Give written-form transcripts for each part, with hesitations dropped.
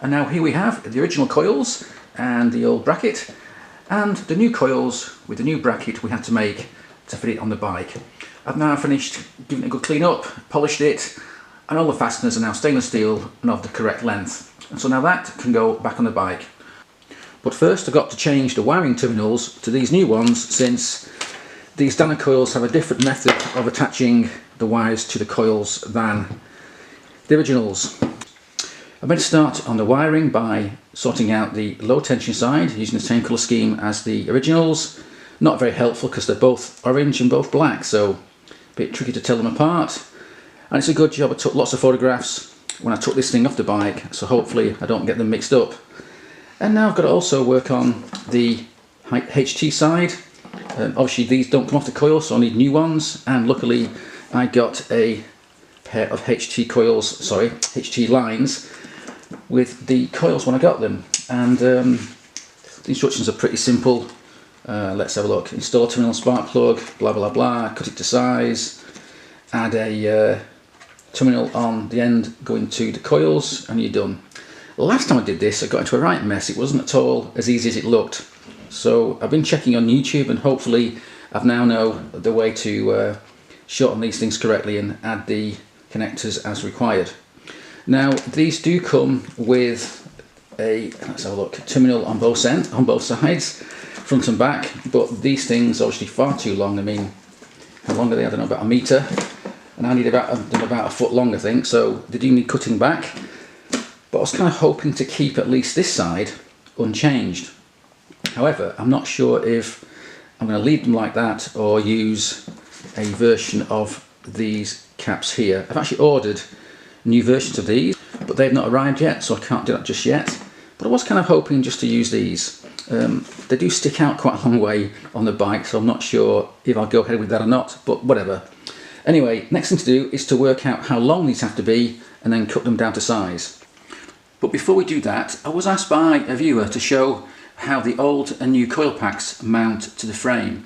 And now here we have the original coils and the old bracket and the new coils with the new bracket we had to make to fit it on the bike. I've now finished giving it a good clean up, polished it, and all the fasteners are now stainless steel and of the correct length. And so now that can go back on the bike. But first I've got to change the wiring terminals to these new ones, since these Dynatec coils have a different method of attaching the wires to the coils than the originals. I made a start on the wiring by sorting out the low tension side using the same colour scheme as the originals. Not very helpful because they're both orange and both black, so a bit tricky to tell them apart. And it's a good job I took lots of photographs when I took this thing off the bike, so hopefully I don't get them mixed up. And now I've got to also work on the HT side. Obviously these don't come off the coil, so I need new ones, and luckily I got a pair of HT lines with the coils when I got them. And the instructions are pretty simple. Let's have a look. Install a terminal spark plug, blah blah blah, cut it to size, add a terminal on the end going to the coils, and you're done. Last time I did this I got into a right mess. It wasn't at all as easy as it looked. So I've been checking on YouTube, and hopefully I've now know the way to shorten these things correctly and add the connectors as required. Now these do come with a, let's have a look, terminal on both sides, front and back, but these things are obviously far too long. I mean, how long are they? I don't know, about a metre, and I need about a foot long, I think, so they do need cutting back. But I was kind of hoping to keep at least this side unchanged. However, I'm not sure if I'm going to leave them like that or use a version of these caps here. I've actually ordered new versions of these, but they've not arrived yet, so I can't do that just yet. But I was kind of hoping just to use these. They do stick out quite a long way on the bike, so I'm not sure if I'll go ahead with that or not, but whatever. Anyway, next thing to do is to work out how long these have to be and then cut them down to size. But before we do that, I was asked by a viewer to show how the old and new coil packs mount to the frame.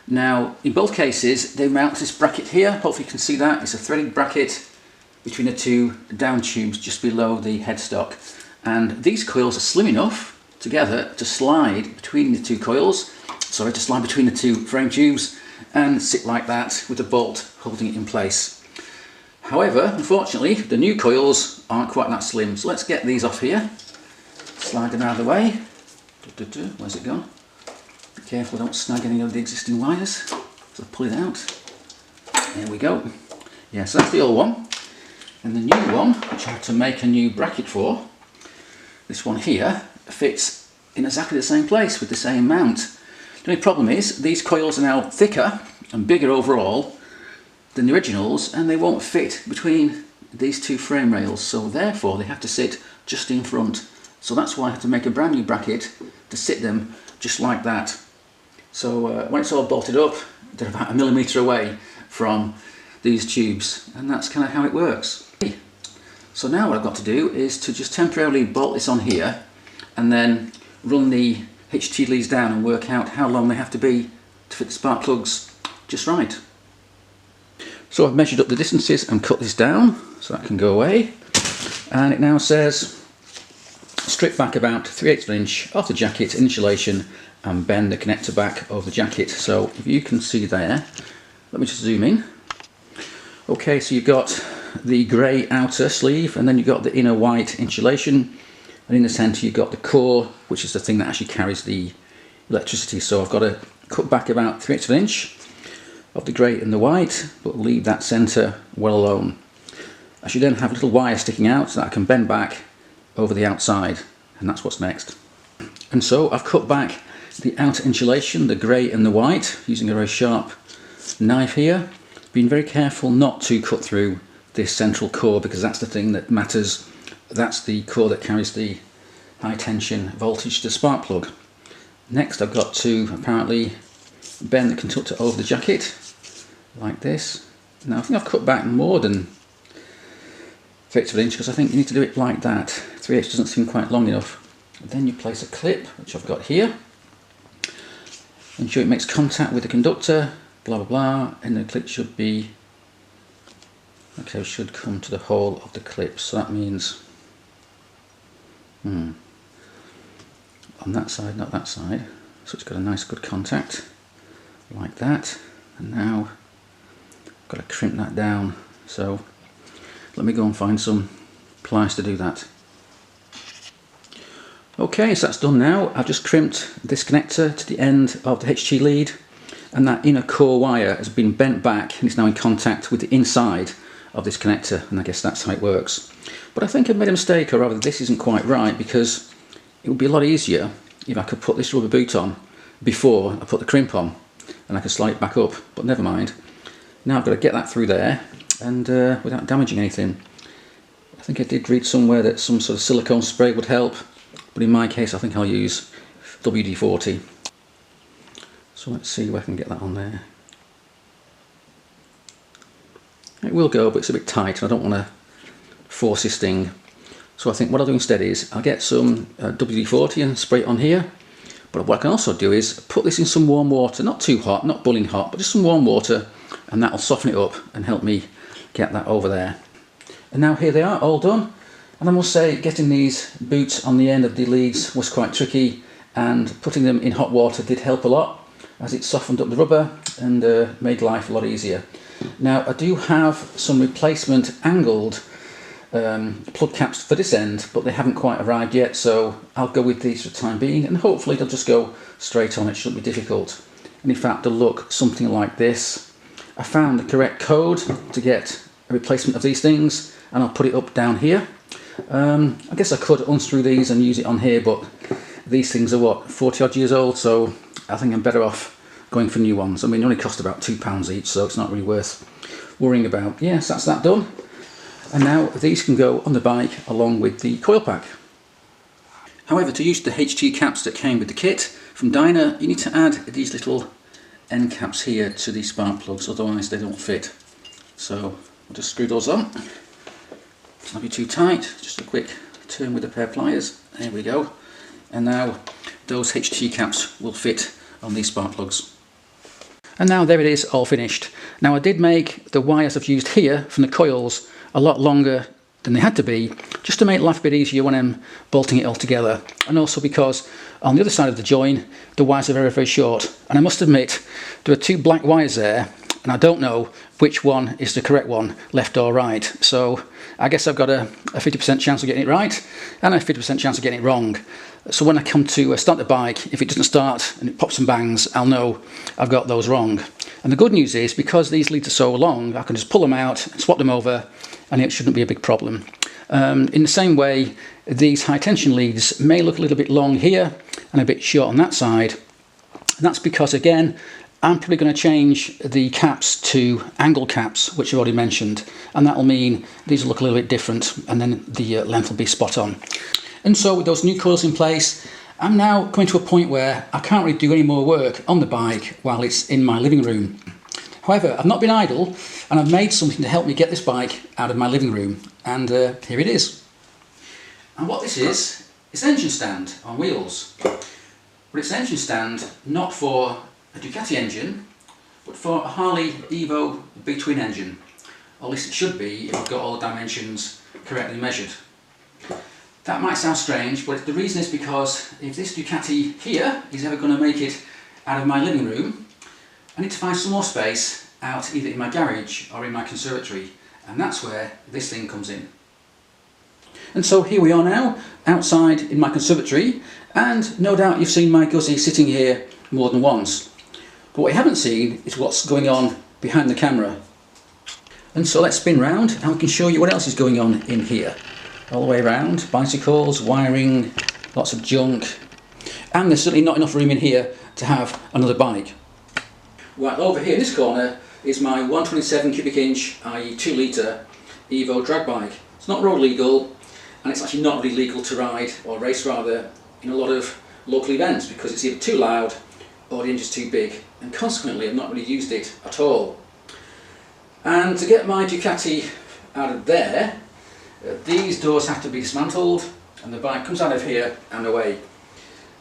Now, in both cases, they mount to this bracket here. Hopefully you can see that. It's a threaded bracket between the two down tubes just below the headstock. And these coils are slim enough together to slide between the two coils, to slide between the two frame tubes and sit like that with a bolt holding it in place. However, unfortunately, the new coils aren't quite that slim, so let's get these off here. Slide them out of the way. Where's it gone? Be careful, don't snag any of the existing wires. So pull it out. There we go. Yeah, so that's the old one. And the new one, which I had to make a new bracket for, this one here, fits in exactly the same place with the same mount. The only problem is these coils are now thicker and bigger overall than the originals, and they won't fit between these two frame rails, so therefore they have to sit just in front. So that's why I had to make a brand new bracket to sit them just like that. So when it's all bolted up, they're about 1 millimetre away from these tubes, and that's kind of how it works. So now what I've got to do is to just temporarily bolt this on here and then run the HT leads down and work out how long they have to be to fit the spark plugs just right. So I've measured up the distances and cut this down so that can go away, and it now says strip back about 3/8 of an inch off the jacket insulation and bend the connector back over the jacket. So if you can see there, let me just zoom in. Okay, so you've got the grey outer sleeve, and then you've got the inner white insulation, and in the centre you've got the core, which is the thing that actually carries the electricity. So I've got to cut back about 3/8 of an inch of the grey and the white, but leave that centre well alone. I should then have a little wire sticking out so that I can bend back over the outside, and that's what's next. And so I've cut back the outer insulation, the grey and the white, using a very sharp knife here, being very careful not to cut through this central core, because that's the thing that matters. That's the core that carries the high tension voltage to the spark plug. Next I've got to apparently bend the conductor over the jacket like this. Now I think I've cut back more than 3/8 of an inch, because I think you need to do it like that. 3/8 doesn't seem quite long enough. And then you place a clip, which I've got here. Ensure it makes contact with the conductor, blah blah blah, and the clip should be, okay, should come to the hole of the clip. So that means On that side, not that side. So it's got a nice good contact, like that. And now I've got to crimp that down. So let me go and find some pliers to do that. Okay, so that's done now. I've just crimped this connector to the end of the HT lead, and that inner core wire has been bent back and it's now in contact with the inside of this connector, and I guess that's how it works. But I think I've made a mistake, or rather this isn't quite right, because it would be a lot easier if I could put this rubber boot on before I put the crimp on, and I could slide it back up, but never mind. Now I've got to get that through there and without damaging anything. I think I did read somewhere that some sort of silicone spray would help, but in my case I think I'll use WD-40. So let's see where I can get that on there. It will go, but it's a bit tight and I don't want to force this thing. So I think what I'll do instead is I'll get some WD-40 and spray it on here. But what I can also do is put this in some warm water, not too hot, not boiling hot, but just some warm water, and that'll soften it up and help me get that over there. And now here they are, all done. And I must say, getting these boots on the end of the leads was quite tricky, and putting them in hot water did help a lot, as it softened up the rubber and made life a lot easier. Now I do have some replacement angled plug caps for this end, but they haven't quite arrived yet, so I'll go with these for the time being, and hopefully they'll just go straight on. It shouldn't be difficult. And in fact they'll look something like this. I found the correct code to get a replacement of these things, and I'll put it up down here. I guess I could unscrew these and use it on here, but these things are what, 40 odd years old, so I think I'm better off going for new ones. I mean, they only cost about £2 each, so it's not really worth worrying about. Yes, that's that done. And now these can go on the bike along with the coil pack. However, to use the HT caps that came with the kit from Dyna, you need to add these little end caps here to these spark plugs, otherwise they don't fit. So I'll just screw those on. It's not be too tight, just a quick turn with a pair of pliers. There we go. And now those HT caps will fit on these spark plugs. And now there it is, all finished. Now I did make the wires I've used here from the coils a lot longer than they had to be, just to make life a bit easier when I'm bolting it all together, and also because on the other side of the join the wires are very short, and I must admit there are two black wires there and I don't know which one is the correct one, left or right, so I guess I've got a 50% chance of getting it right and a 50% chance of getting it wrong. So when I come to start the bike, if it doesn't start and it pops and bangs, I'll know I've got those wrong. And the good news is, because these leads are so long, I can just pull them out, swap them over, and it shouldn't be a big problem. In the same way, these high tension leads may look a little bit long here and a bit short on that side. And that's because, again, I'm probably going to change the caps to angle caps, which I've already mentioned, and that'll mean these will look a little bit different, and then the length will be spot on. And so with those new coils in place, I'm now coming to a point where I can't really do any more work on the bike while it's in my living room. However, I've not been idle, and I've made something to help me get this bike out of my living room, and here it is. And what this is an engine stand on wheels. But it's an engine stand not for a Ducati engine, but for a Harley Evo B-twin engine. Or at least it should be if I've got all the dimensions correctly measured. That might sound strange, but the reason is because if this Ducati here is ever going to make it out of my living room, I need to find some more space out either in my garage or in my conservatory, and that's where this thing comes in. And so here we are now, outside in my conservatory, and no doubt you've seen my Guzzi sitting here more than once. But what you haven't seen is what's going on behind the camera. And so let's spin round and we can show you what else is going on in here. All the way around, bicycles, wiring, lots of junk, and there's certainly not enough room in here to have another bike. Right over here in this corner is my 127 cubic inch, i.e. 2 litre Evo drag bike. It's not road legal, and it's actually not really legal to ride, or race rather, in a lot of local events because it's either too loud or the engine's too big, and consequently I've not really used it at all. And to get my Ducati out of there, these doors have to be dismantled and the bike comes out of here and away.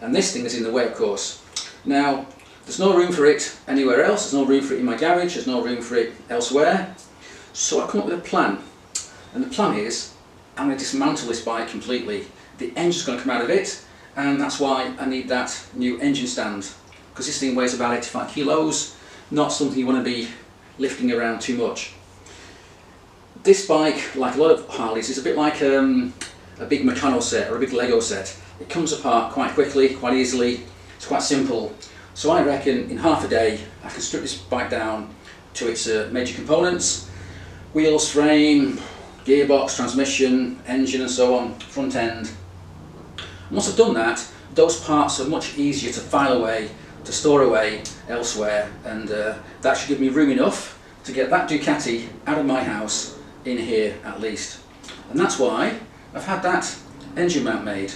And this thing is in the way, of course. Now, there's no room for it anywhere else, there's no room for it in my garage, there's no room for it elsewhere. So I come up with a plan. And the plan is, I'm going to dismantle this bike completely. the engine's going to come out of it, and that's why I need that new engine stand, because this thing weighs about 85 kilos, not something you want to be lifting around too much. This bike, like a lot of Harleys, is a bit like a big Meccano set or a big Lego set. It comes apart quite quickly, quite easily. It's quite simple. So I reckon in half a day I can strip this bike down to its major components: wheels, frame, gearbox, transmission, engine and so on, front end. And once I've done that, those parts are much easier to file away, to store away elsewhere, and that should give me room enough to get that Ducati out of my house in here at least. And that's why I've had that engine mount made.